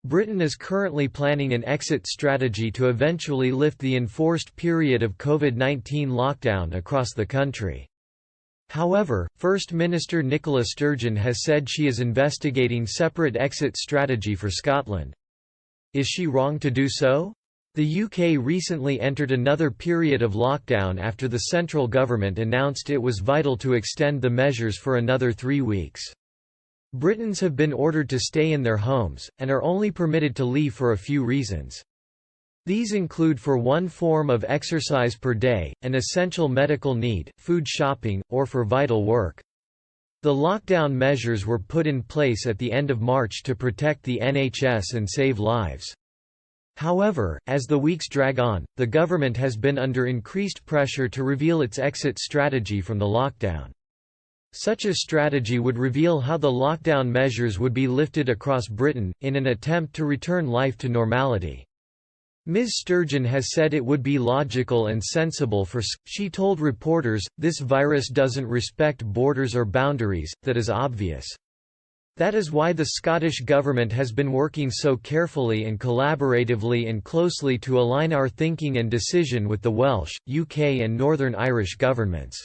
Britain is currently planning an exit strategy to eventually lift the enforced period of COVID-19 lockdown across the country. However, First Minister Nicola Sturgeon has said she is investigating separate exit strategy for Scotland. Is she wrong to do so? The UK recently entered another period of lockdown after the central government announced it was vital to extend the measures for another 3 weeks. Britons have been ordered to stay in their homes, and are only permitted to leave for a few reasons. These include for one form of exercise per day, an essential medical need, food shopping, or for vital work. The lockdown measures were put in place at the end of March to protect the NHS and save lives. However, as the weeks drag on, the government has been under increased pressure to reveal its exit strategy from the lockdown. Such a strategy would reveal how the lockdown measures would be lifted across Britain, in an attempt to return life to normality. Ms. Sturgeon has said it would be logical and sensible she told reporters, "This virus doesn't respect borders or boundaries, that is obvious. That is why the Scottish Government has been working so carefully and collaboratively and closely to align our thinking and decision with the Welsh, UK and Northern Irish governments.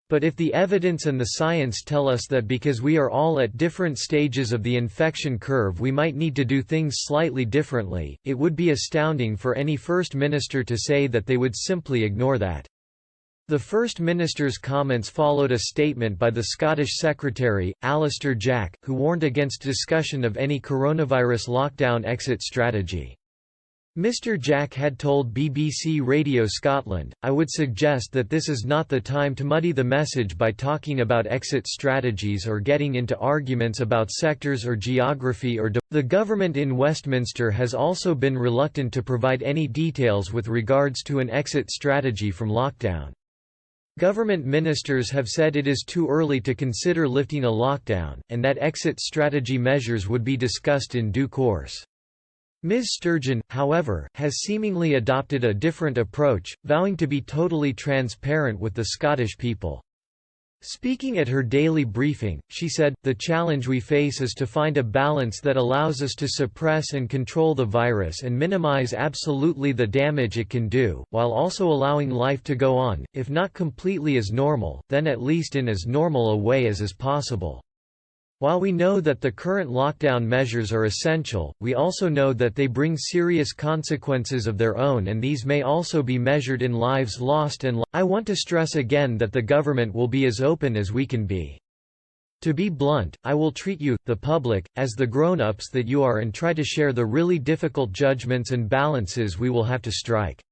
But if the evidence and the science tell us that because we are all at different stages of the infection curve we might need to do things slightly differently, it would be astounding for any First Minister to say that they would simply ignore that." The First Minister's comments followed a statement by the Scottish Secretary, Alistair Jack, who warned against discussion of any coronavirus lockdown exit strategy. Mr. Jack had told BBC Radio Scotland, "I would suggest that this is not the time to muddy the message by talking about exit strategies or getting into arguments about sectors or geography or The government in Westminster has also been reluctant to provide any details with regards to an exit strategy from lockdown. Government ministers have said it is too early to consider lifting a lockdown, and that exit strategy measures would be discussed in due course." Ms. Sturgeon, however, has seemingly adopted a different approach, vowing to be totally transparent with the Scottish people. Speaking at her daily briefing, she said, "The challenge we face is to find a balance that allows us to suppress and control the virus and minimise absolutely the damage it can do, while also allowing life to go on, if not completely as normal, then at least in as normal a way as is possible. While we know that the current lockdown measures are essential, we also know that they bring serious consequences of their own and these may also be measured in lives lost and I want to stress again that the government will be as open as we can be. To be blunt, I will treat you, the public, as the grown-ups that you are and try to share the really difficult judgments and balances we will have to strike."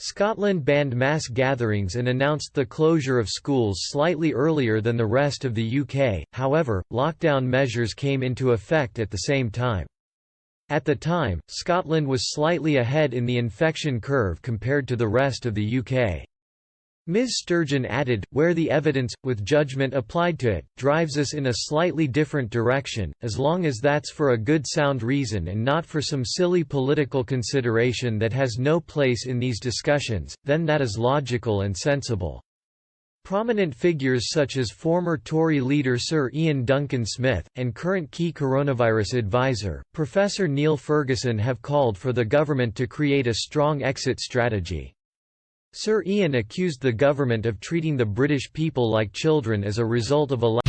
Scotland banned mass gatherings and announced the closure of schools slightly earlier than the rest of the UK, however, lockdown measures came into effect at the same time. At the time, Scotland was slightly ahead in the infection curve compared to the rest of the UK. Ms. Sturgeon added, "Where the evidence, with judgment applied to it, drives us in a slightly different direction, as long as that's for a good sound reason and not for some silly political consideration that has no place in these discussions, then that is logical and sensible." Prominent figures such as former Tory leader Sir Ian Duncan Smith, and current key coronavirus advisor, Professor Neil Ferguson have called for the government to create a strong exit strategy. Sir Ian accused the government of treating the British people like children as a result of a